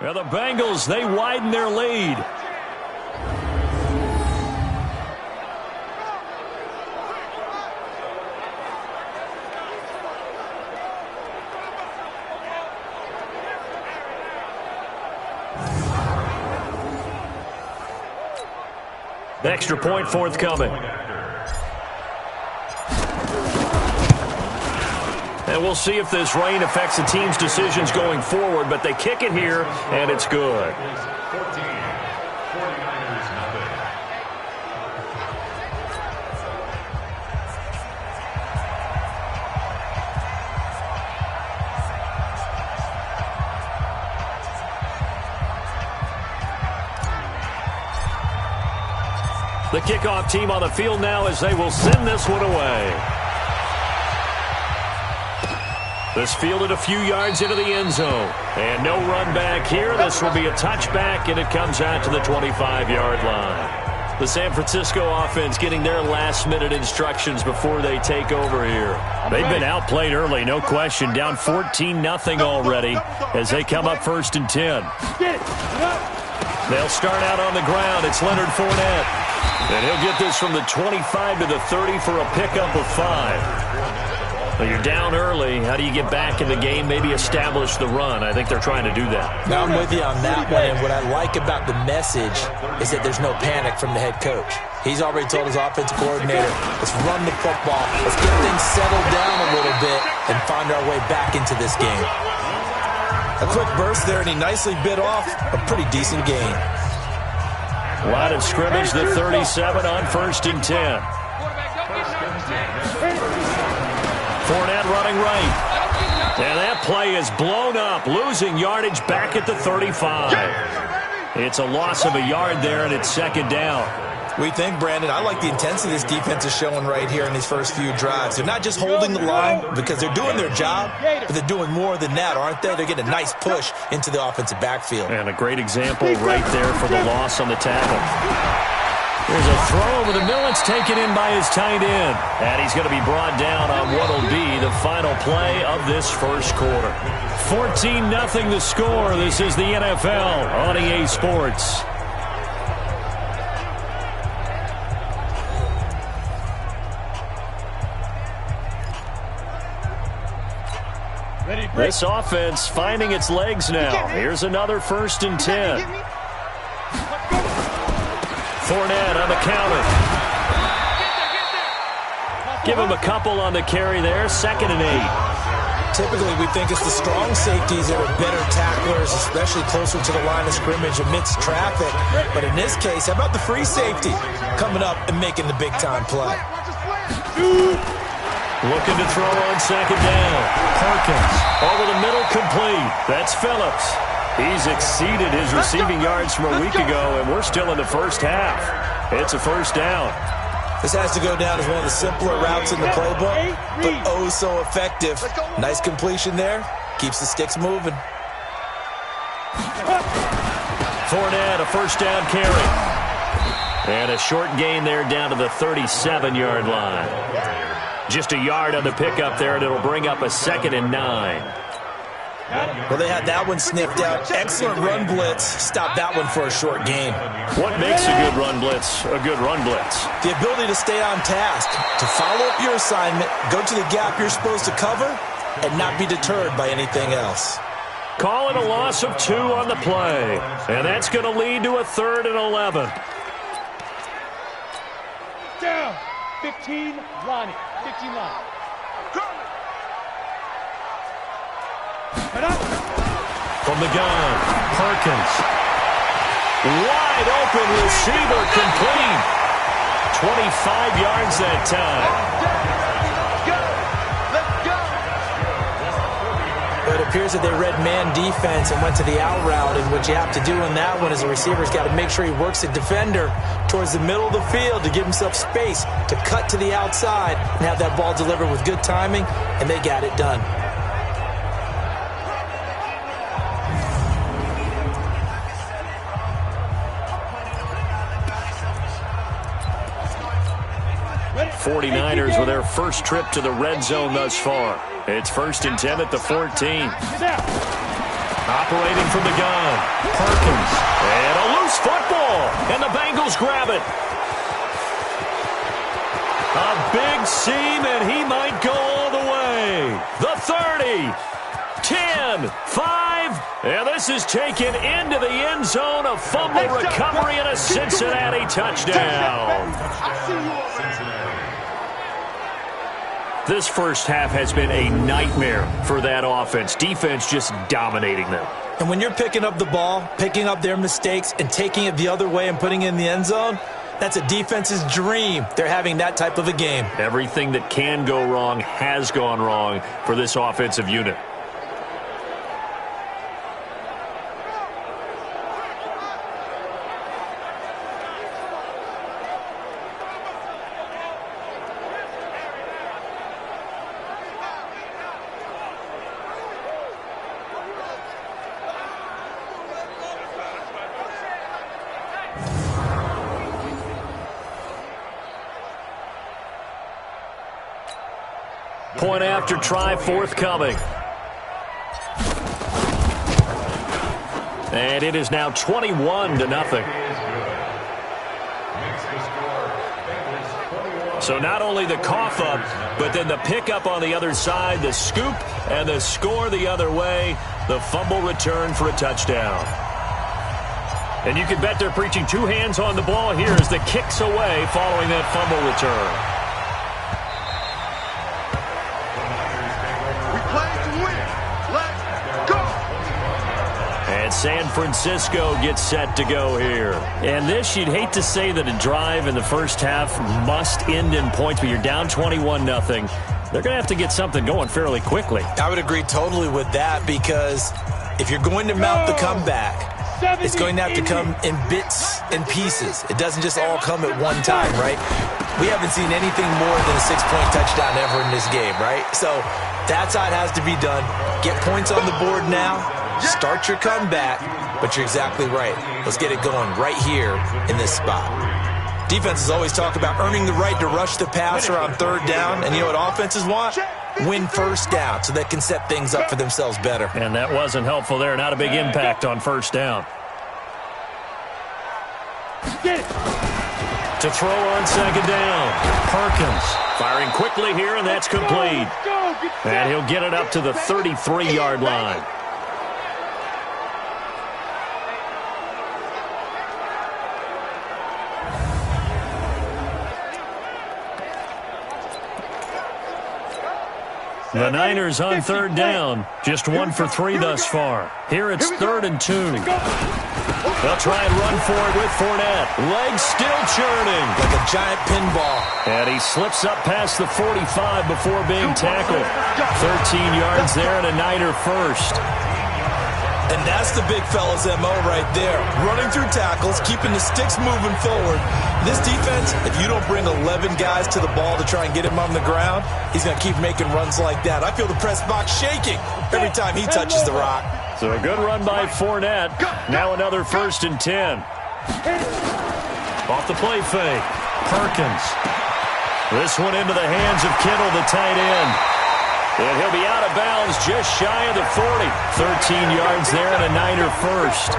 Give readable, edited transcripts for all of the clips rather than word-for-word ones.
Well, the Bengals, they widen their lead. Extra point forthcoming. And we'll see if this rain affects the team's decisions going forward, but they kick it here, and it's good. The kickoff team on the field now as they will send this one away. This fielded a few yards into the end zone. And no run back here. This will be a touchback, and it comes out to the 25-yard line. The San Francisco offense getting their last-minute instructions before they take over here. They've been outplayed early, no question. Down 14-0 already as they come up 1st and 10. They'll start out on the ground. It's Leonard Fournette. And he'll get this from the 25 to the 30 for a pickup of 5. Well, you're down early. How do you get back in the game, maybe establish the run? I think they're trying to do that. Now, I'm with you on that one, and what I like about the message is that there's no panic from the head coach. He's already told his offensive coordinator, let's run the football, let's get things settled down a little bit and find our way back into this game. A quick burst there, and he nicely bit off a pretty decent gain. Line of scrimmage, the 37 on 1st and 10. Fournette running right. And that play is blown up, losing yardage back at the 35. It's a loss of a yard there, and it's 2nd down. We think, Brandon, I like the intensity this defense is showing right here in these first few drives. They're not just holding the line because they're doing their job, but they're doing more than that, aren't they? They're getting a nice push into the offensive backfield. And a great example right there for the loss on the tackle. There's a throw over the middle. It's taken in by his tight end. And he's going to be brought down on what will be the final play of this first quarter. 14-0 the score. This is the NFL on EA Sports. This offense finding its legs now. Here's another 1st and 10. Fournette on the counter. Give him a couple on the carry there. 2nd and 8. Typically, we think it's the strong safeties that are better tacklers, especially closer to the line of scrimmage amidst traffic. But in this case, how about the free safety coming up and making the big-time play? Looking to throw on 2nd down. Perkins over the middle, complete. That's Phillips. He's exceeded his receiving yards from a week ago, and we're still in the first half. It's a 1st down. This has to go down as one of the simpler routes in the playbook, but oh so effective. Nice completion there. Keeps the sticks moving. Fournette, a 1st down carry. And a short gain there down to the 37-yard line. Just a yard on the pickup there, and it'll bring up a 2nd and 9. Well, they had that one sniffed out. Excellent run blitz. Stop that one for a short gain. What makes a good run blitz a good run blitz? The ability to stay on task, to follow up your assignment, go to the gap you're supposed to cover, and not be deterred by anything else. Call it a loss of 2 on the play, and that's going to lead to a 3rd and 11. Down. 15, Lonnie. 15 line. From the gun, Perkins. Wide open receiver, complete. 25 yards that time. But it appears that they read man defense and went to the out route, and what you have to do in that one is the receiver's got to make sure he works the defender towards the middle of the field to give himself space to cut to the outside and have that ball delivered with good timing, and they got it done. '49ers with their first trip to the red zone thus far. It's 1st and 10 at the 14. Operating from the gun, Perkins. And a loose football, and the Bengals grab it. A big seam, and he might go all the way. The 30, 10, 5, and this is taken into the end zone. A fumble recovery and a Cincinnati touchdown. This first half has been a nightmare for that offense. Defense just dominating them. And when you're picking up the ball, picking up their mistakes, and taking it the other way and putting it in the end zone, that's a defense's dream. They're having that type of a game. Everything that can go wrong has gone wrong for this offensive unit. Point after try forthcoming. And it is now 21-0. So not only the cough up, but then the pickup on the other side, the scoop, and the score the other way. The fumble return for a touchdown. And you can bet they're preaching two hands on the ball here as the kick's away following that fumble return. San Francisco gets set to go here. And this, you'd hate to say that a drive in the first half must end in points, but you're down 21-0. They're going to have to get something going fairly quickly. I would agree totally with that, because if you're going to mount the comeback, it's going to have to come in bits and pieces. It doesn't just all come at one time, right? We haven't seen anything more than a 6-point touchdown ever in this game, right? So that's how it has to be done. Get points on the board now. Start your comeback, but you're exactly right. Let's get it going right here in this spot. Defenses always talk about earning the right to rush the passer on third down, and you know what offenses want? Win first down so they can set things up for themselves better. And that wasn't helpful there. Not a big impact on first down. To throw on second down, Perkins firing quickly here, and that's complete. And he'll get it up to the 33-yard line. The Niners on third down. Just 1 for 3 thus far. Here it's 3rd and 2. They'll try and run for it with Fournette. Legs still churning. Like a giant pinball. And he slips up past the 45 before being tackled. 13 yards there and a Niner first. And that's the big fella's MO right there. Running through tackles, keeping the sticks moving forward. This defense, if you don't bring 11 guys to the ball to try and get him on the ground, he's going to keep making runs like that. I feel the press box shaking every time he touches the rock. So a good run by Fournette. Now another 1st and 10. Off the play fake. Perkins. This one into the hands of Kittle, the tight end. And he'll be out of bounds just shy of the 40. 13 yards there and a Niner first.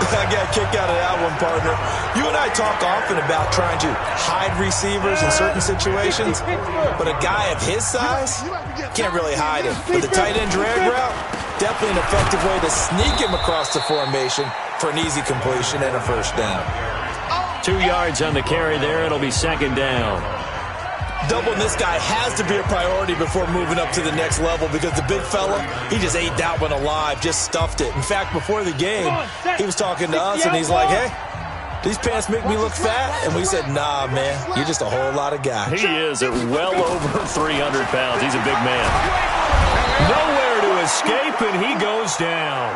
I got a kick out of that one, partner. You and I talk often about trying to hide receivers in certain situations, but a guy of his size can't really hide him. But the tight end drag route, definitely an effective way to sneak him across the formation for an easy completion and a first down. 2 yards on the carry there. It'll be 2nd down. Doubling this guy has to be a priority before moving up to the next level, because the big fella, he just ate that one alive, just stuffed it. In fact, before the game, he was talking to us, and he's like, hey, these pants make me look fat? And we said, nah, man, you're just a whole lot of guy. He is at well over 300 pounds. He's a big man. Nowhere to escape, and he goes down.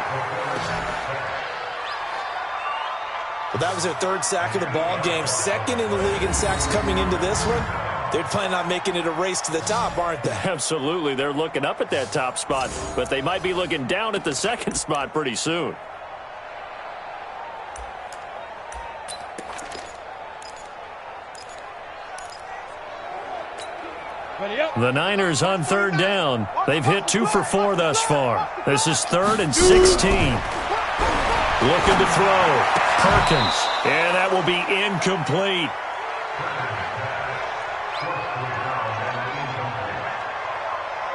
Well, that was their 3rd sack of the ball game. 2nd in the league in sacks coming into this one. They're planning on making it a race to the top, aren't they? Absolutely. They're looking up at that top spot, but they might be looking down at the 2nd spot pretty soon. The Niners on third down. They've hit 2 for 4 thus far. This is 3rd and 16. Looking to throw. Perkins. And that will be incomplete.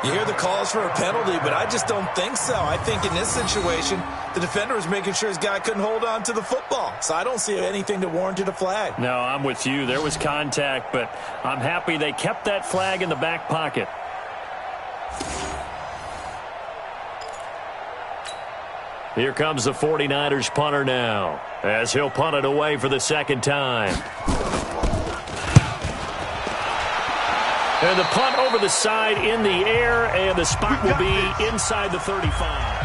You hear the calls for a penalty, but I just don't think so. I think in this situation, the defender was making sure his guy couldn't hold on to the football. So I don't see anything that warranted a flag. No, I'm with you. There was contact, but I'm happy they kept that flag in the back pocket. Here comes the 49ers punter now, as he'll punt it away for the second time. And the punt over the side in the air, and the spot will be inside the 35.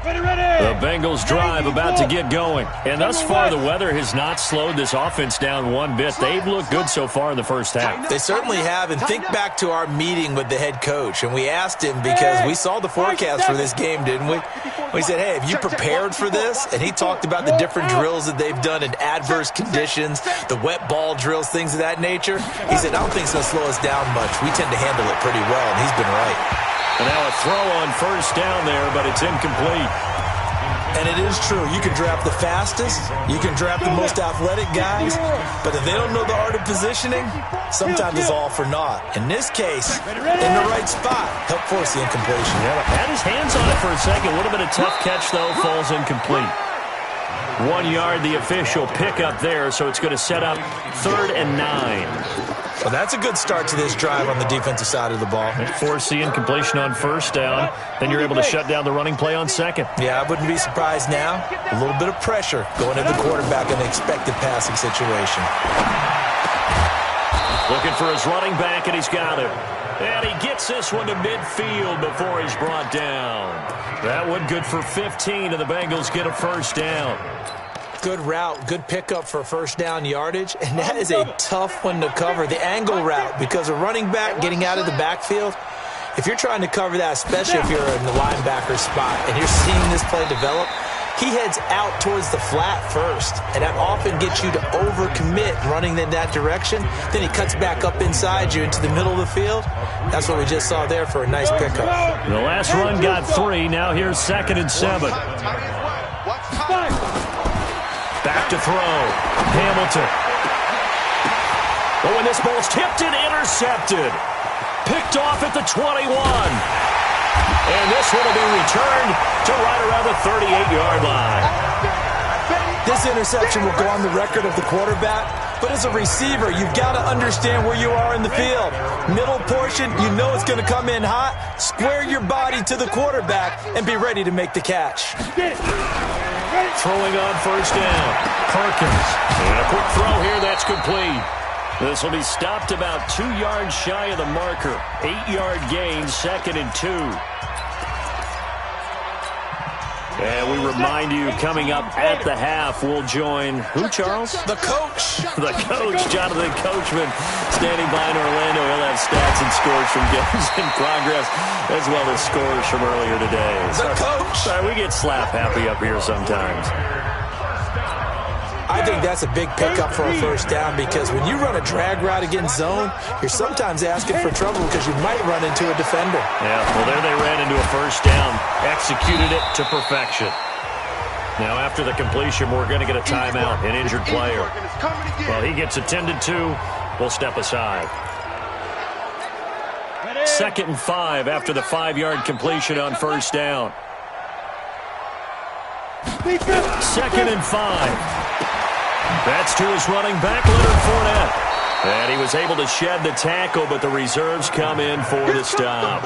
The Bengals drive about to get going. And thus far, the weather has not slowed this offense down one bit. They've looked good so far in the first half. They certainly have. And think back to our meeting with the head coach. And we asked him, because we saw the forecast for this game, didn't we? We said, hey, have you prepared for this? And he talked about the different drills that they've done in adverse conditions, the wet ball drills, things of that nature. He said, I don't think it's going to slow us down much. We tend to handle it pretty well, and he's been right. And now a throw on first down there, but it's incomplete. And it is true. You can draft the fastest. You can draft the most athletic guys. But if they don't know the art of positioning, sometimes it's all for naught. In this case, in the right spot, help force the incompletion. Yeah, had his hands on it for a second. A little bit of tough catch, though. Falls incomplete. 1 yard, the official pickup there, so it's going to set up 3rd and 9. Well, that's a good start to this drive on the defensive side of the ball. Force the incompletion on first down. Then you're able to shut down the running play on second. Yeah, I wouldn't be surprised now. A little bit of pressure going to the quarterback in an expected passing situation. Looking for his running back, and he's got him. And he gets this one to midfield before he's brought down. That one good for 15, and the Bengals get a first down. Good route, good pickup for first down yardage, and that is a tough one to cover, the angle route, because a running back getting out of the backfield, if you're trying to cover that, especially if you're in the linebacker spot and you're seeing this play develop, he heads out towards the flat first, and that often gets you to overcommit running in that direction. Then he cuts back up inside you into the middle of the field. That's what we just saw there for a nice pickup. The last run got 3. Now here's 2nd and 7. Back to throw. Hamilton. Oh, and this ball's tipped and intercepted. Picked off at the 21. And this one will be returned to right around the 38-yard line. This interception will go on the record of the quarterback, but as a receiver, you've got to understand where you are in the field. Middle portion, you know it's going to come in hot. Square your body to the quarterback and be ready to make the catch. Throwing on first down. Perkins. And a quick throw here. That's complete. This will be stopped about 2 yards shy of the marker. 8-yard gain, 2nd and 2. And we remind you, coming up at the half, we'll join who, Charles? The coach. The coach, Jonathan Coachman, standing by in Orlando. He'll have stats and scores from games in progress, as well as scores from earlier today. The coach. Sorry, we get slap happy up here sometimes. I think that's a big pickup for a first down, because when you run a drag route against zone, you're sometimes asking for trouble because you might run into a defender. Yeah, well, there they ran into a first down, executed it to perfection. Now, after the completion, we're going to get a timeout, an injured player. Well, he gets attended to. We'll step aside. 2nd and 5 after the 5-yard completion on first down. 2nd and 5. That's to his running back, Leonard Fournette. And he was able to shed the tackle, but the reserves come in for the stop.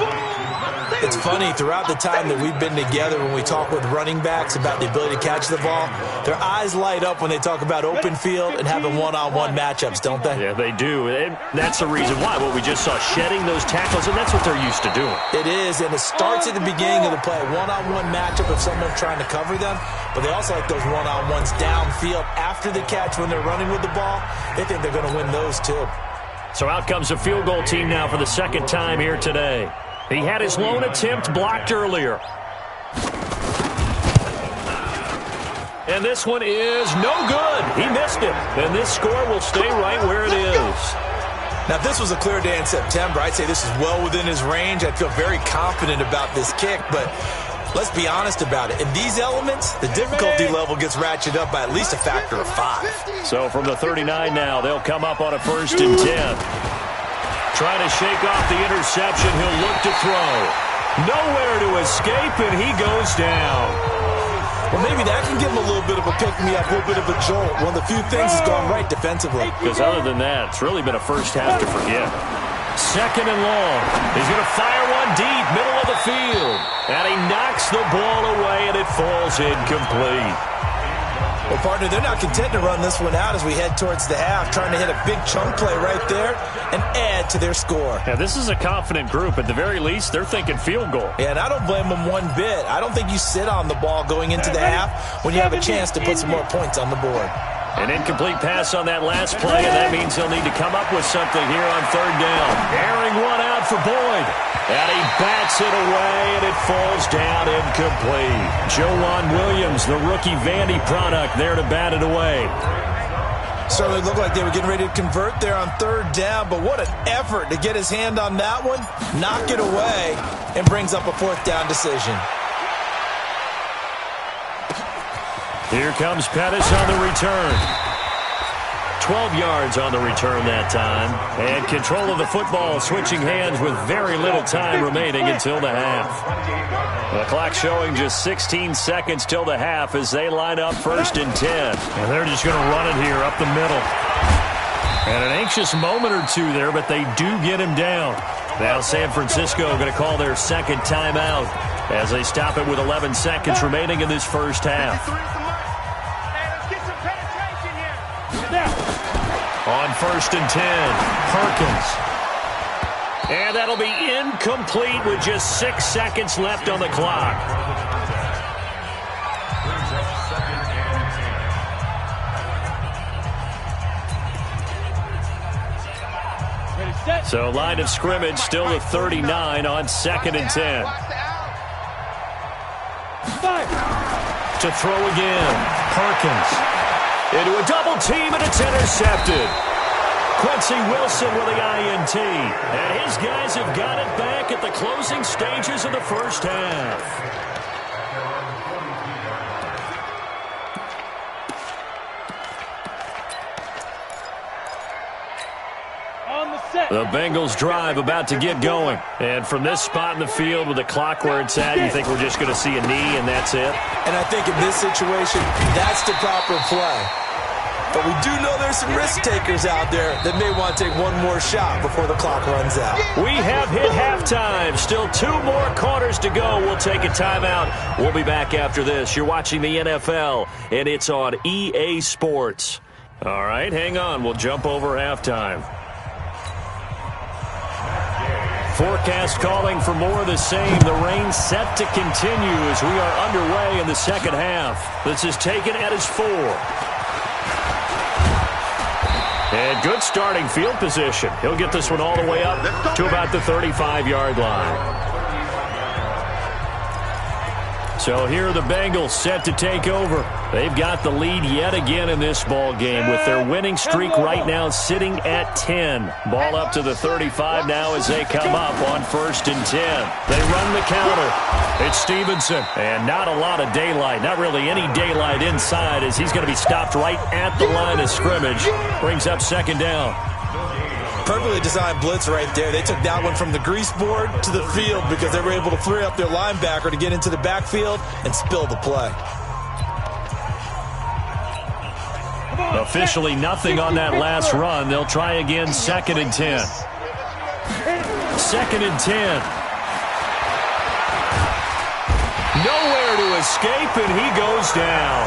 It's funny, throughout the time that we've been together, when we talk with running backs about the ability to catch the ball, their eyes light up when they talk about open field and having one-on-one matchups, don't they? Yeah, they do. And that's the reason why. What we just saw, shedding those tackles, and that's what they're used to doing. It is, and it starts at the beginning of the play. One-on-one matchup if someone's trying to cover them, but they also like those one-on-ones downfield after the catch when they're running with the ball. They think they're going to win those too. So out comes the field goal team now for the second time here today. He had his lone attempt blocked earlier. And this one is no good. He missed it. And this score will stay right where it is. Now, if this was a clear day in September, I'd say this is well within his range. I'd feel very confident about this kick, but let's be honest about it. In these elements, the difficulty level gets ratcheted up by at least a factor of 5. So from the 39 now, they'll come up on a 1st and 10. Trying to shake off the interception. He'll look to throw. Nowhere to escape, and he goes down. Well, maybe that can give him a little bit of a pick-me-up, a little bit of a jolt. One of the few things has gone right defensively. Because other than that, it's really been a first half to forget. 2nd and long. He's going to fire one deep, middle of the field. And he knocks the ball away, and it falls incomplete. Well, partner, they're not content to run this one out as we head towards the half, trying to hit a big chunk play right there and add to their score. Yeah, this is a confident group. At the very least, they're thinking field goal. Yeah, and I don't blame them one bit. I don't think you sit on the ball going into the half when you have a chance to put some more points on the board. An incomplete pass on that last play, and that means he'll need to come up with something here on 3rd down. Airing one out for Boyd. And he bats it away, and it falls down incomplete. Joejuan Williams, the rookie Vandy product, there to bat it away. Certainly looked like they were getting ready to convert there on 3rd down, but what an effort to get his hand on that one, knock it away, and brings up a 4th down decision. Here comes Pettis on the return. 12 yards on the return that time. And control of the football switching hands with very little time remaining until the half. The clock showing just 16 seconds till the half as they line up 1st and 10. And they're just going to run it here up the middle. And an anxious moment or two there, but they do get him down. Now San Francisco going to call their 2nd timeout as they stop it with 11 seconds remaining in this first half. On 1st and 10, Perkins. And that'll be incomplete with just 6 seconds left on the clock. So line of scrimmage still at 39 on 2nd and 10. To throw again, Perkins. Into a double team, and it's intercepted. Quincy Wilson with the INT. And his guys have got it back at the closing stages of the first half. The Bengals drive about to get going. And from this spot in the field with the clock where it's at, you think we're just going to see a knee and that's it? And I think in this situation, that's the proper play. But we do know there's some risk takers out there that may want to take one more shot before the clock runs out. We have hit halftime. Still 2 more quarters to go. We'll take a timeout. We'll be back after this. You're watching the NFL, and it's on EA Sports. All right, hang on. We'll jump over halftime. Forecast calling for more of the same. The rain set to continue as we are underway in the second half. This is taken at his 4. And good starting field position. He'll get this one all the way up to about the 35-yard line. So here are the Bengals set to take over. They've got the lead yet again in this ball game with their winning streak right now sitting at 10. Ball up to the 35 now as they come up on 1st and 10. They run the counter. It's Stevenson. And not a lot of daylight, not really any daylight inside as he's going to be stopped right at the line of scrimmage. Brings up 2nd down. Perfectly designed blitz right there. They took that one from the grease board to the field because they were able to free up their linebacker to get into the backfield and spill the play. Officially nothing on that last run. They'll try again 2nd and 10. 2nd and 10. Nowhere to escape, and he goes down.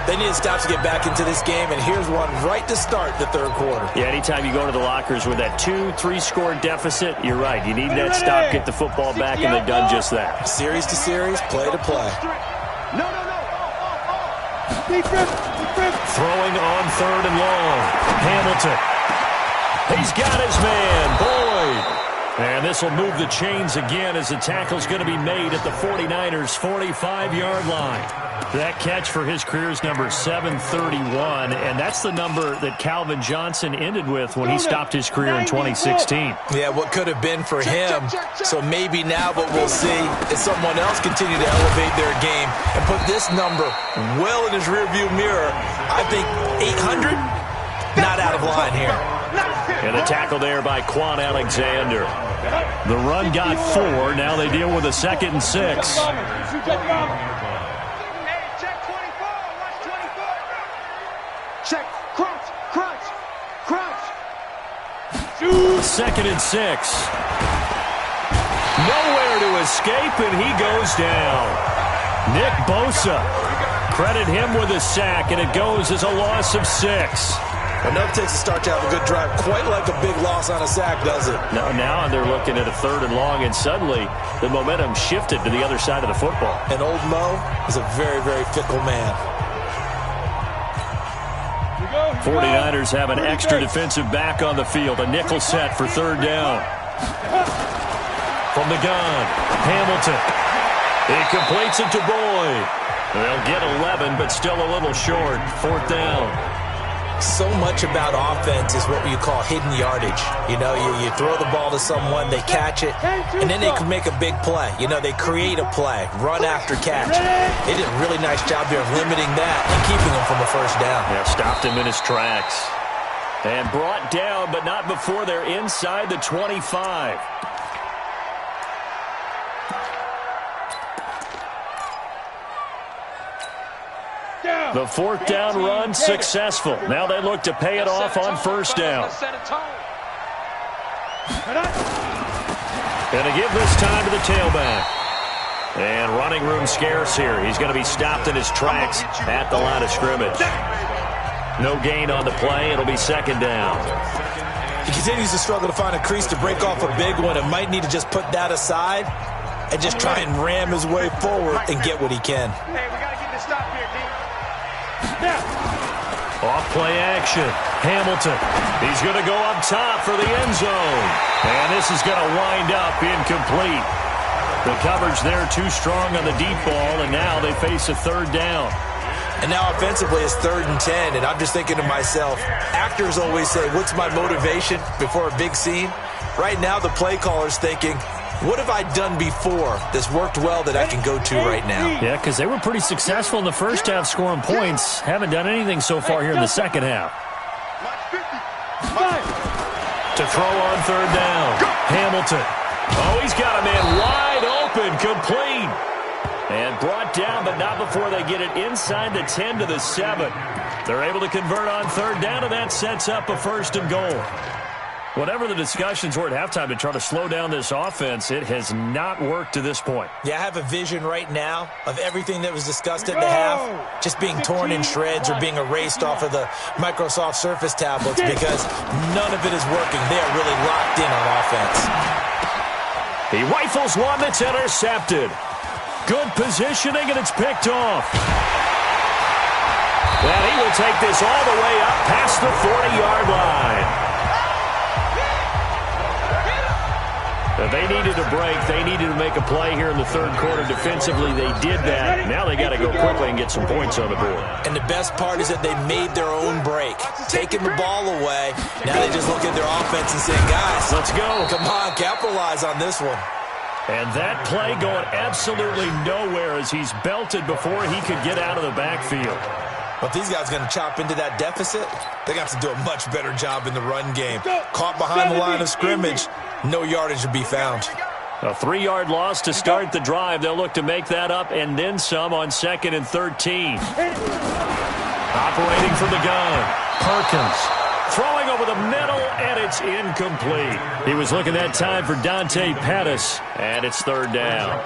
They need to stop to get back into this game, and here's one right to start the 3rd quarter. Yeah, anytime you go to the lockers with that 2-3 score deficit, you're right. You need that stop, get the football back, and they've done just that. Series to series, play to play. Throwing on 3rd and long. Hamilton. He's got his man, Boyd. And this will move the chains again as the tackle's going to be made at the 49ers' 45-yard line. That catch for his career is number 731, and that's the number that Calvin Johnson ended with when he stopped his career in 2016. Yeah, what could have been for him. So maybe now what we'll see is someone else continue to elevate their game and put this number well in his rearview mirror. I think 800, not out of line here. And a tackle there by Quan Alexander. The run got 4. Now they deal with a 2nd and 6. Check, crunch, crunch, crunch. 2nd and 6. Nowhere to escape, and he goes down. Nick Bosa. Credit him with a sack, and it goes as a loss of 6. Enough takes to start to have a good drive. Quite like a big loss on a sack, does it? No, now they're looking at a 3rd and long, and suddenly the momentum shifted to the other side of the football. And old Mo is a very, very fickle man. 49ers have an extra defensive back on the field. A nickel set for 3rd down. From the gun, Hamilton. He completes it to Boyd. They'll get 11, but still a little short. 4th down. So much about offense is what you call hidden yardage. You know, you throw the ball to someone, they catch it, and then they can make a big play. You know, they create a play, run after catch. They did a really nice job there of limiting that and keeping him from a 1st down. Yeah, stopped him in his tracks. And brought down, but not before they're inside the 25. The 4th down run successful. Now they look to pay it off on 1st down. And to give this time to the tailback. And running room scarce here. He's going to be stopped in his tracks at the line of scrimmage. No gain on the play. It'll be 2nd down. He continues to struggle to find a crease to break off a big one and might need to just put that aside and just try and ram his way forward and get what he can. Hey, we got to get this stop here, D. Off play action. Hamilton. He's going to go up top for the end zone. And this is going to wind up incomplete. The coverage there too strong on the deep ball, and now they face a 3rd down. And now offensively it's 3rd and 10, and I'm just thinking to myself, actors always say, what's my motivation before a big scene? Right now the play caller's thinking, what have I done before that's worked well that I can go to right now? Yeah, because they were pretty successful in the 1st half scoring points. Haven't done anything so far here in the 2nd half. To throw on 3rd down. Hamilton. Oh, he's got a man wide open, complete. And brought down, but not before they get it inside the 10 to the 7. They're able to convert on 3rd down, and that sets up a 1st and goal. Whatever the discussions were at halftime to try to slow down this offense, it has not worked to this point. Yeah, I have a vision right now of everything that was discussed at the half just being torn in shreds or being erased off of the Microsoft Surface tablets because none of it is working. They are really locked in on offense. He rifles one that's intercepted. Good positioning, and it's picked off. And he will take this all the way up past the 40-yard line. They needed a break. They needed to make a play here in the 3rd quarter. Defensively, they did that. Now they got to go quickly and get some points on the board. And the best part is that they made their own break. Taking the ball away. Now they just look at their offense and say, guys, let's go. Come on, capitalize on this one. And that play going absolutely nowhere as he's belted before he could get out of the backfield. But these guys are going to chop into that deficit. They're going to have to do a much better job in the run game. Caught behind the line of scrimmage, no yardage to be found. A 3-yard loss to start the drive. They'll look to make that up and then some on 2nd and 13. Operating from the gun, Perkins. Throwing over the middle, and it's incomplete. He was looking that time for Dante Pettis, and it's 3rd down.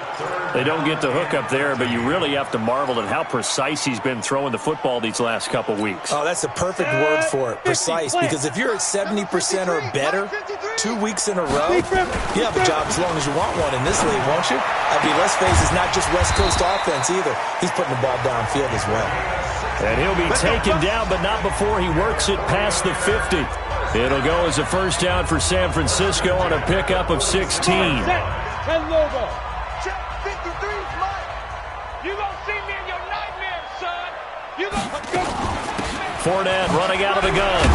They don't get the hook up there, but you really have to marvel at how precise he's been throwing the football these last couple weeks. Oh, that's the perfect word for it, precise, because if you're at 70% or better 2 weeks in a row, you have a job as long as you want one in this league, won't you? I mean, let's face it, it's not just West Coast offense either. He's putting the ball downfield as well. And he'll be taken down, but not before he works it past the 50. It'll go as a first down for San Francisco on a pickup of 16. 10 logo. Check 53, Mike. You gonna see me in your nightmares, son. You gonna go. Fournette running out of the gun.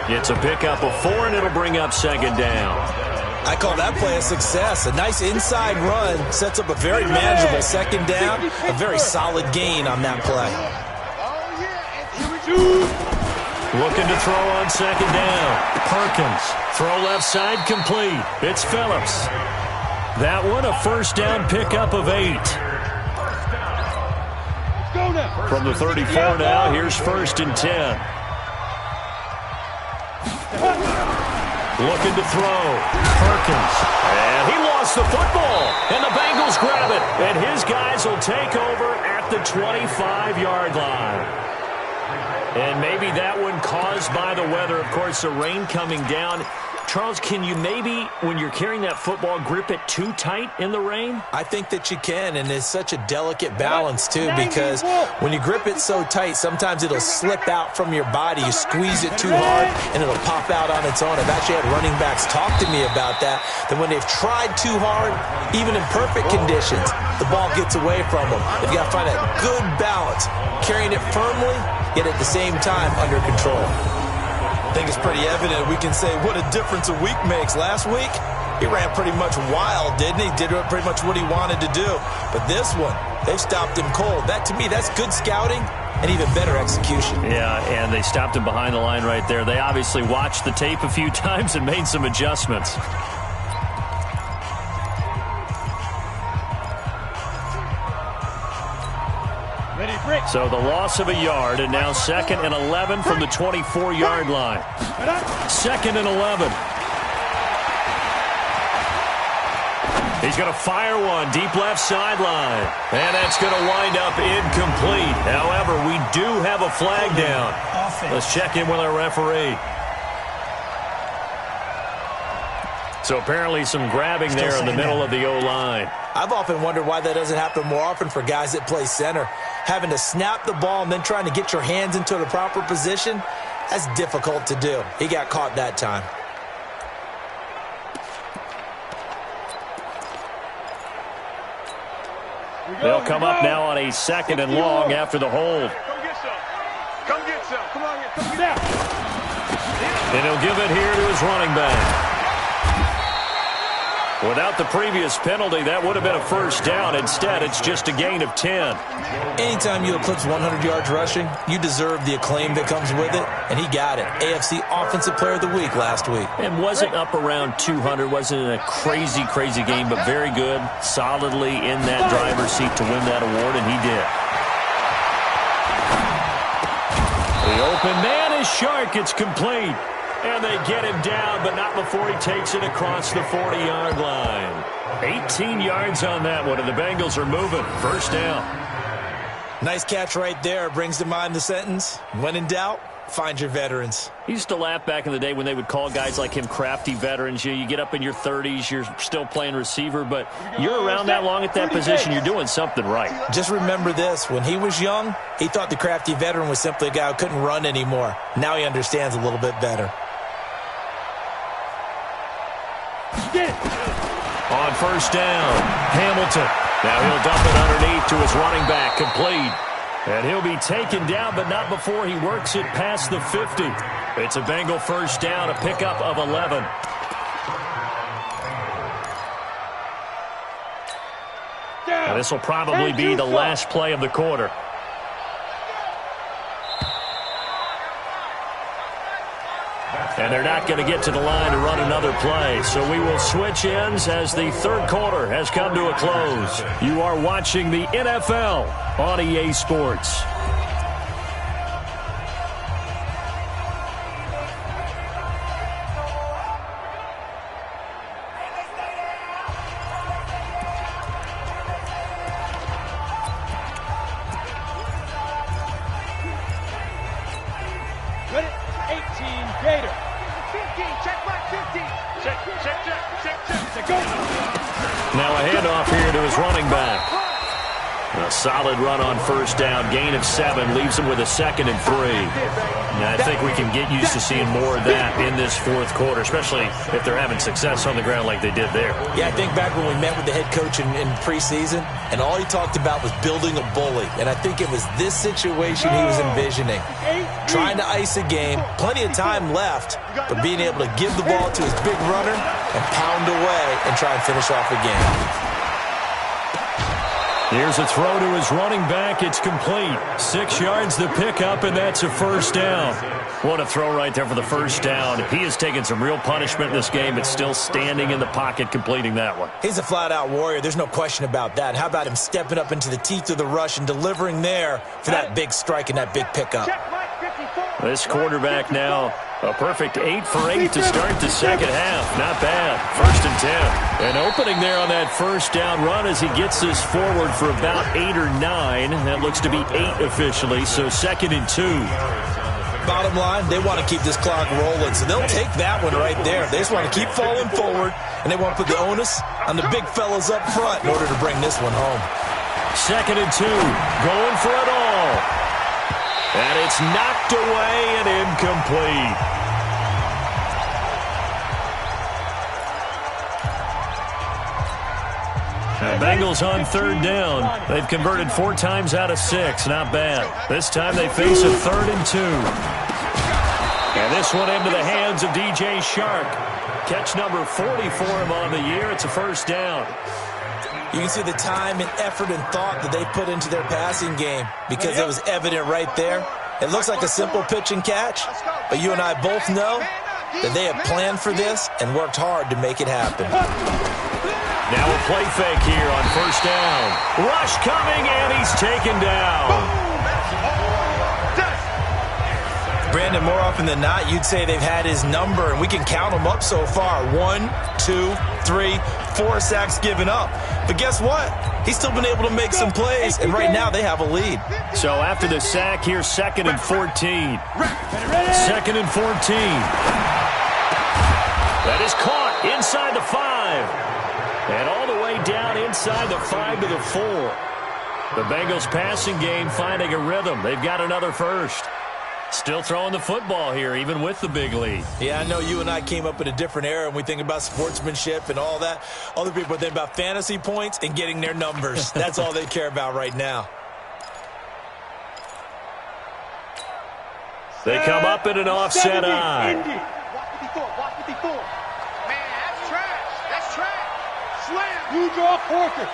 It's a pickup of 4, and it'll bring up second down. I call that play a success. A nice inside run sets up a very manageable second down. A very solid gain on that play. Looking to throw on second down. Perkins. Throw left side complete. It's Phillips. That one a first down pickup of 8. From the 34 now, here's 1st and 10. Looking to throw. Perkins. And he lost the football. And the Bengals grab it. And his guys will take over at the 25-yard line. And maybe that one caused by the weather. Of course, the rain coming down. Charles, can you maybe, when you're carrying that football, grip it too tight in the rain? I think that you can, and it's such a delicate balance, too, because when you grip it so tight, sometimes it'll slip out from your body. You squeeze it too hard, and it'll pop out on its own. I've actually had running backs talk to me about that when they've tried too hard, even in perfect conditions, the ball gets away from them. You've got to find that good balance, carrying it firmly, yet at the same time under control. I think it's pretty evident. We can say what a difference a week makes. Last week, he ran pretty much wild, didn't he? Did pretty much what he wanted to do. But this one, they've stopped him cold. That, to me, that's good scouting and even better execution. Yeah, and they stopped him behind the line right there. They obviously watched the tape a few times and made some adjustments. So the loss of a yard, and now 2nd and 11 from the 24-yard line. 2nd and 11. He's going to fire one deep left sideline. And that's going to wind up incomplete. However, we do have a flag down. Let's check in with our referee. So apparently some grabbing there in the middle of the O-line. I've often wondered why that doesn't happen more often for guys that play center. Having to snap the ball and then trying to get your hands into the proper position, that's difficult to do. He got caught that time. They'll come up now on a 2nd and long after the hold. Come get some. Come get some. Come on, come get out. And he'll give it here to his running back. Without the previous penalty, that would have been a first down. Instead, it's just a gain of 10. Anytime you eclipse 100 yards rushing, you deserve the acclaim that comes with it, and he got it. AFC Offensive Player of the Week last week. And wasn't up around 200, wasn't in a crazy, crazy game, but very good, solidly in that driver's seat to win that award, and he did. The open man is Shark. It's complete. And they get him down, but not before he takes it across the 40-yard line. 18 yards on that one, and the Bengals are moving. First down. Nice catch right there. Brings to mind the sentence, when in doubt, find your veterans. He used to laugh back in the day when they would call guys like him crafty veterans. You get up in your 30s, you're still playing receiver, but you're around that long at that position, you're doing something right. Just remember this. When he was young, he thought the crafty veteran was simply a guy who couldn't run anymore. Now he understands a little bit better. On first down, Hamilton. Now he'll dump it underneath to his running back, complete. And he'll be taken down, but not before he works it past the 50. It's a Bengal first down, a pickup of 11. Now this will probably be the last play of the quarter. And they're not going to get to the line to run another play. So we will switch ends as the third quarter has come to a close. You are watching the NFL on EA Sports. Ready? 18, Gator. 15, check back 15. Check. Go. Now a handoff here to his running back. A solid run on first down. Gain of 7 leaves them with a 2nd and 3. Now, I think we can get used to seeing more of that in this fourth quarter, especially if they're having success on the ground like they did there. Yeah, I think back when we met with the head coach in preseason, and all he talked about was building a bully. And I think it was this situation he was envisioning. Trying to ice a game, plenty of time left, but being able to give the ball to his big runner and pound away and try and finish off a game. Here's a throw to his running back. It's complete. 6 yards the pickup, and that's a first down. What a throw right there for the first down. He has taken some real punishment in this game, but still standing in the pocket, completing that one. He's a flat-out warrior. There's no question about that. How about him stepping up into the teeth of the rush and delivering there for that big strike and that big pickup? This quarterback now, a perfect 8 for 8 to start the second half. Not bad. 1st and 10. An opening there on that first down run as he gets this forward for about 8 or 9. That looks to be 8 officially, so 2nd and 2. Bottom line, they want to keep this clock rolling, so they'll take that one right there. They just want to keep falling forward, and they want to put the onus on the big fellas up front in order to bring this one home. 2nd and 2. Going for it all. And it's knocked away and incomplete. The Bengals on 3rd down. They've converted 4 times out of 6. Not bad. This time they face a 3rd and 2. And this one into the hands of DJ Shark. Catch number 40 for him on the year. It's a first down. You can see the time and effort and thought that they put into their passing game because it was evident right there. It looks like a simple pitch and catch, but you and I both know that they have planned for this and worked hard to make it happen. Now a play fake here on first down. Rush coming, and he's taken down. Brandon, more often than not, you'd say they've had his number, and we can count them up so far. 1, 2, 3, 4 sacks given up. But guess what? He's still been able to make some plays, and right now they have a lead. So after the sack here, 2nd and 14. 2nd and 14. That is caught inside the 5. And all the way down inside the 5 to the 4. The Bengals passing game finding a rhythm. They've got another first. Still throwing the football here, even with the big lead. Yeah, I know you and I came up in a different era, and we think about sportsmanship and all that. Other people think about fantasy points and getting their numbers. That's all they care about right now. They come up in an offset eye. Man, that's trash. That's trash. Slam. You draw Porter.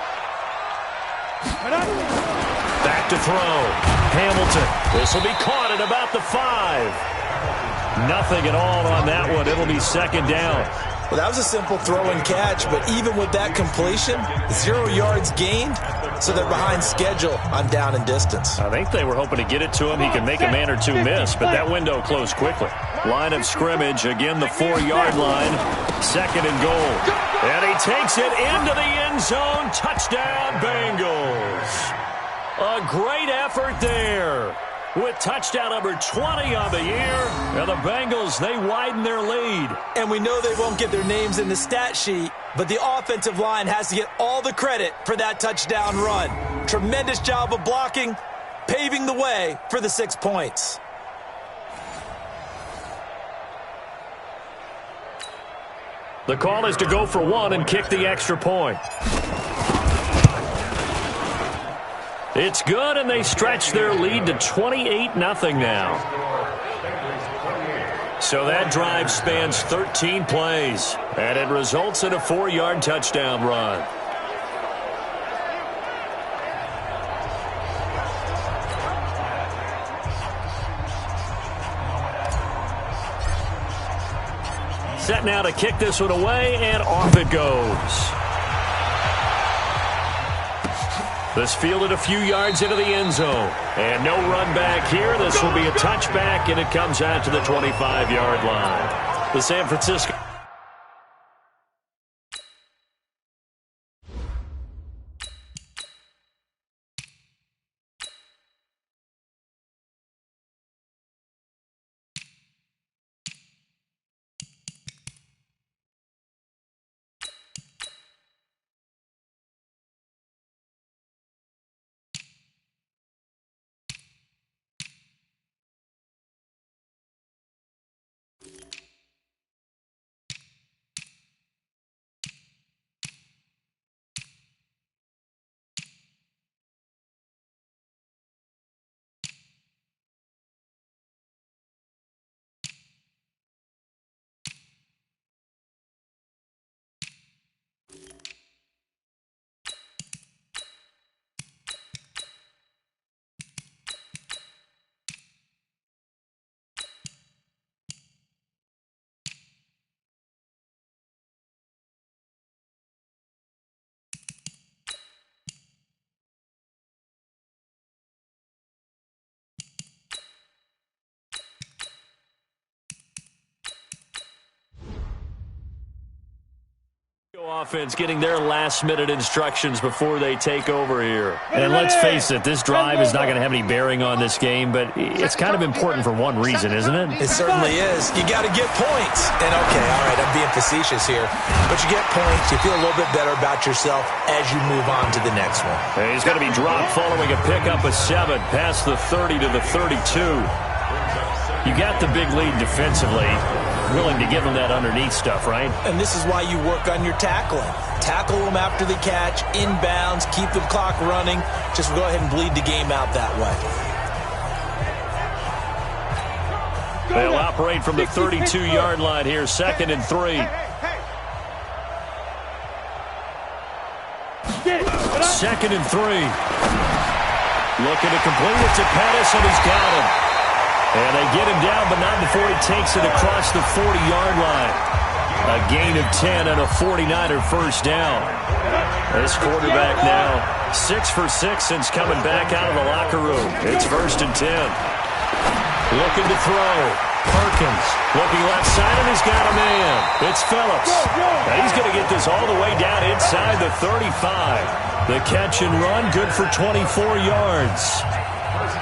Back to throw. Hamilton. This will be caught at about the 5. Nothing at all on that one. It'll be 2nd down. Well, that was a simple throw and catch, but even with that completion, 0 yards gained, so they're behind schedule on down and distance. I think they were hoping to get it to him. He could make a man or two miss, but that window closed quickly. Line of scrimmage, again the 4-yard line. 2nd and goal. And he takes it into the end zone. Touchdown, Bengals. A great effort there. With touchdown number 20 on the year. And the Bengals, they widen their lead. And we know they won't get their names in the stat sheet, but the offensive line has to get all the credit for that touchdown run. Tremendous job of blocking, paving the way for the 6 points. The call is to go for 1 and kick the extra point. It's good, and they stretch their lead to 28-0 now. So that drive spans 13 plays, and it results in a 4-yard touchdown run. Set now to kick this one away, and off it goes. This fielded a few yards into the end zone. And no run back here. This will be a touchback, and it comes out to the 25-yard line. The San Francisco Offense getting their last-minute instructions before they take over here. And let's face it, this drive is not going to have any bearing on this game, but it's kind of important for one reason, isn't it? It certainly is. You got to get points. And, okay, all right, I'm being facetious here. But you get points, you feel a little bit better about yourself as you move on to the next one. And he's going to be dropped following a pickup of 7 past the 30 to the 32. You got the big lead defensively. Willing to give them that underneath stuff, right? And this is why you work on your tackling. Tackle them after the catch, inbounds, keep the clock running. Just go ahead and bleed the game out that way. They'll operate from the 32-yard line here, 2nd and 3. 2nd and 3. Looking to complete it to Pettis, and he's got him. And they get him down, but not before he takes it across the 40-yard line. A gain of 10 and a 49er first down. This quarterback now 6 for 6 since coming back out of the locker room. It's 1st and 10. Looking to throw. Perkins looking left side, and he's got a man. It's Phillips. Now he's going to get this all the way down inside the 35. The catch and run, good for 24 yards.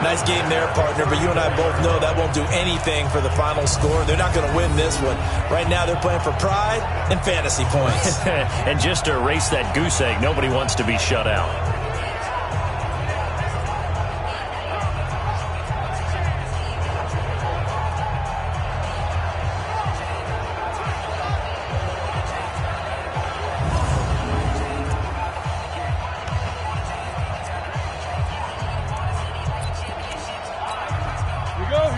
Nice game there, partner, but you and I both know that won't do anything for the final score. They're not going to win this one. Right now they're playing for pride and fantasy points. And just to erase that goose egg, nobody wants to be shut out.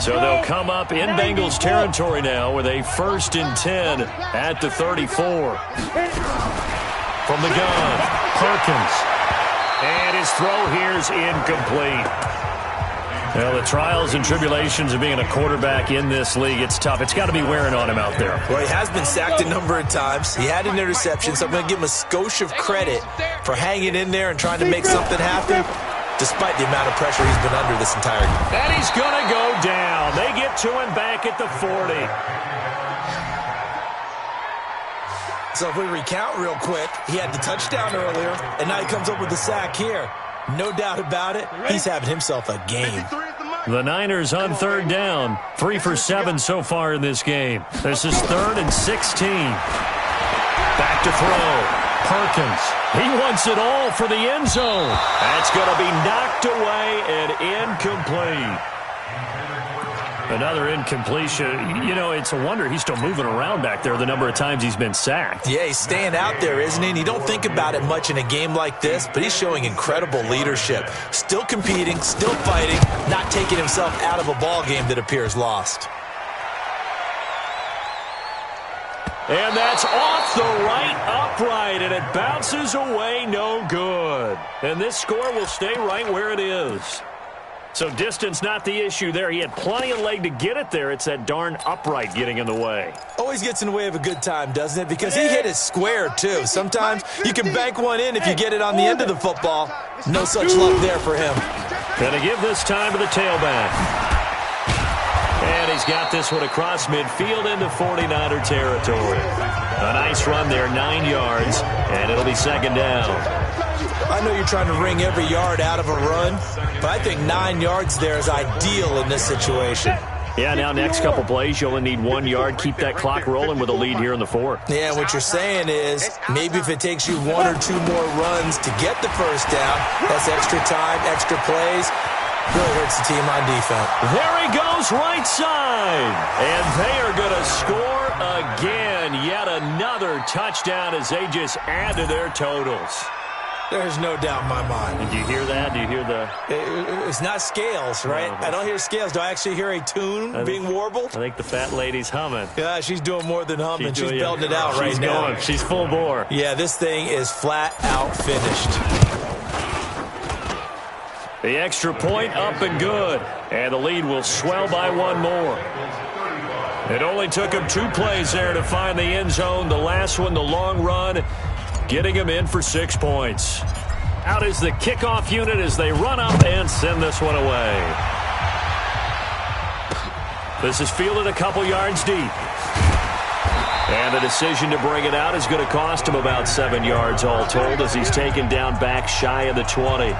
So they'll come up in Bengals territory now with a 1st and 10 at the 34. From the gun, Perkins. And his throw here's incomplete. Well, the trials and tribulations of being a quarterback in this league, it's tough. It's got to be wearing on him out there. Well, he has been sacked a number of times. He had an interception, so I'm going to give him a skosh of credit for hanging in there and trying to make something happen, despite the amount of pressure he's been under this entire game. And he's going to go down. They get to him back at the 40. So if we recount real quick, he had the touchdown earlier, and now he comes up with the sack here. No doubt about it, he's having himself a game. The Niners on 3rd down. 3 for 7 so far in this game. This is 3rd and 16. Back to throw. Perkins. He wants it all for the end zone. That's going to be knocked away and incomplete. Another incompletion. You know, it's a wonder he's still moving around back there the number of times he's been sacked. Yeah, he's staying out there, isn't he? And you don't think about it much in a game like this, but he's showing incredible leadership. Still competing, still fighting, not taking himself out of a ball game that appears lost. And that's off the right upright, and it bounces away no good. And this score will stay right where it is. So distance not the issue there. He had plenty of leg to get it there. It's that darn upright getting in the way. Always gets in the way of a good time, doesn't it? Because he hit it square, too. Sometimes you can bank one in if you get it on the end of the football. No such luck there for him. Gonna give this time to the tailback. And he's got this one across midfield into 49er territory. A nice run there, 9 yards, and it'll be 2nd down. I know you're trying to wring every yard out of a run, but I think 9 yards there is ideal in this situation. Yeah, now next couple plays, you only need 1 yard. Keep that clock rolling with a lead here in the 4th. Yeah, what you're saying is maybe if it takes you 1 or 2 more runs to get the first down, that's extra time, extra plays. Really hurts the team on defense. There he goes, right side. And they are going to score again. Yet another touchdown as they just add to their totals. There's no doubt in my mind. Did you hear that? Do you hear the... It's not scales, right? No, I don't hear scales. Do I actually hear a tune being warbled? I think the fat lady's humming. Yeah, she's doing more than humming. She's belting it out right now. Going. She's full bore. Yeah, this thing is flat out finished. The extra point up and good. And the lead will swell by 1 more. It only took him 2 plays there to find the end zone. The last one, the long run, getting him in for 6 points. Out is the kickoff unit as they run up and send this one away. This is fielded a couple yards deep. And the decision to bring it out is going to cost him about 7 yards all told as he's taken down back shy of the 20.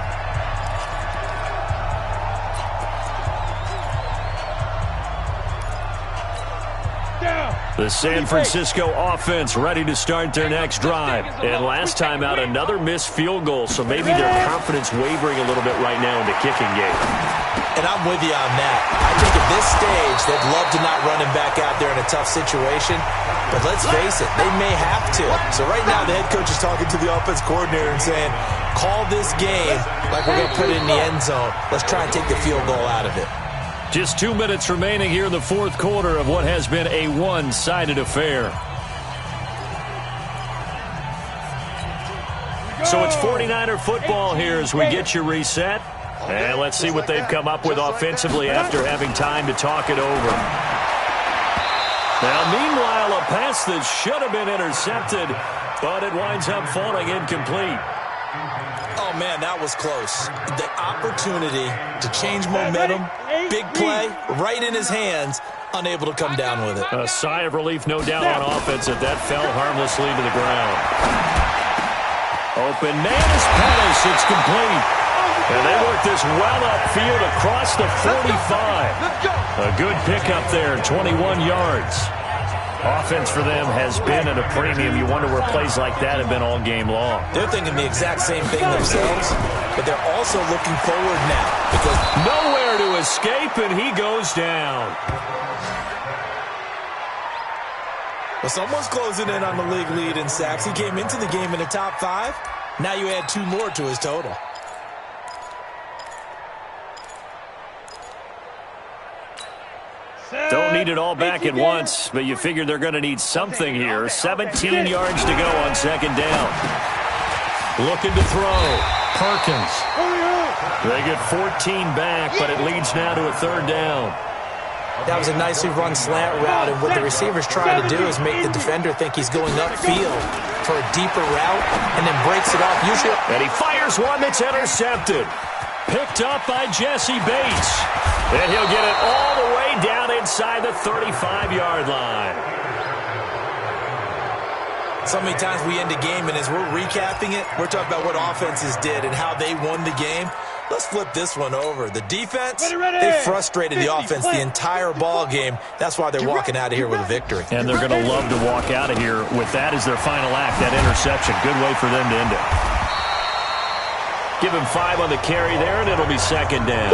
The San Francisco offense ready to start their next drive. And last time out, another missed field goal, so maybe their confidence wavering a little bit right now in the kicking game. And I'm with you on that. I think at this stage, they'd love to not run him back out there in a tough situation. But let's face it, they may have to. So right now, the head coach is talking to the offense coordinator and saying, call this game like we're going to put it in the end zone. Let's try and take the field goal out of it. Just 2 minutes remaining here in the fourth quarter of what has been a one-sided affair. So it's 49er football here as we get you reset. And let's see what they've come up with offensively after having time to talk it over. Now, meanwhile, a pass that should have been intercepted, but it winds up falling incomplete. Oh, man, that was close. The opportunity to change momentum, big play, right in his hands, unable to come down with it. A sigh of relief, no doubt, on offense that fell harmlessly to the ground. Open man is Pettis. It's complete. And they work this well upfield across the 45. A good pickup there, 21 yards. Offense for them has been at a premium. You wonder where plays like that have been all game long. They're thinking the exact same thing themselves, but they're also looking forward now. Because nowhere to escape, and he goes down. Well, someone's closing in on the league lead in sacks. He came into the game in the top 5. Now you add 2 more to his total. Don't need it all back at once, but you figure they're going to need something here. 17 yards to go on second down. Looking to throw. Perkins. They get 14 back, but it leads now to a third down. That was a nicely run slant route, and what the receiver's trying to do is make the defender think he's going upfield for a deeper route and then breaks it off. Usually, and he fires one that's intercepted. Picked up by Jesse Bates. And he'll get it all the way down inside the 35-yard line. So many times we end a game, and as we're recapping it, we're talking about what offenses did and how they won the game. Let's flip this one over. The defense, they frustrated the offense the entire ball game. That's why they're walking out of here with a victory. And they're going to love to walk out of here with that as their final act, that interception. Good way for them to end it. Give him 5 on the carry there, and it'll be second down.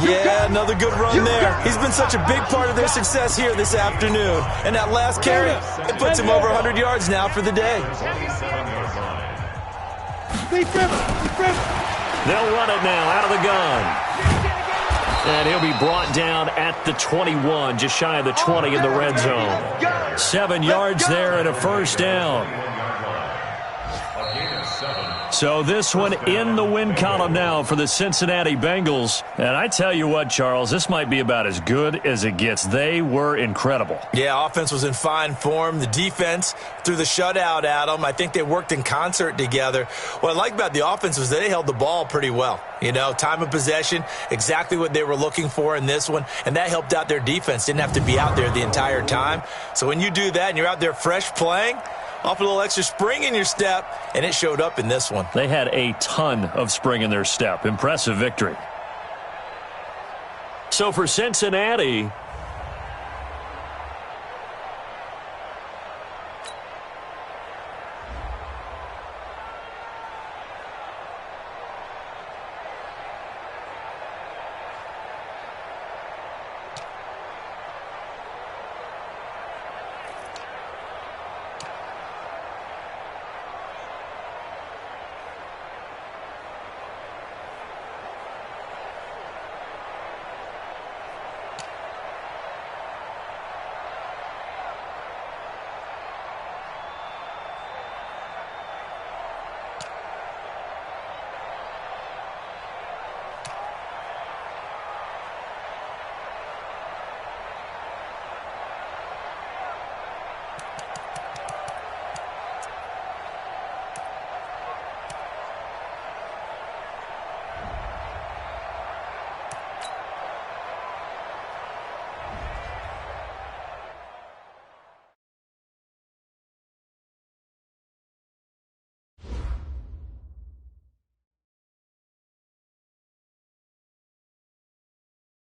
Yeah, another good run there. He's been such a big part of their success here this afternoon. And that last carry, it puts him over 100 yards now for the day. They'll run it now out of the gun. And he'll be brought down at the 21, just shy of the 20 in the red zone. 7 yards there and a first down. So this one in the win column now for the Cincinnati Bengals. And I tell you what, Charles, this might be about as good as it gets. They were incredible. Yeah, offense was in fine form. The defense threw the shutout at them. I think they worked in concert together. What I like about the offense was they held the ball pretty well. You know, time of possession, exactly what they were looking for in this one. And that helped out their defense. Didn't have to be out there the entire time. So when you do that and you're out there fresh playing, off a little extra spring in your step, and it showed up in this one. They had a ton of spring in their step. Impressive victory. So for Cincinnati,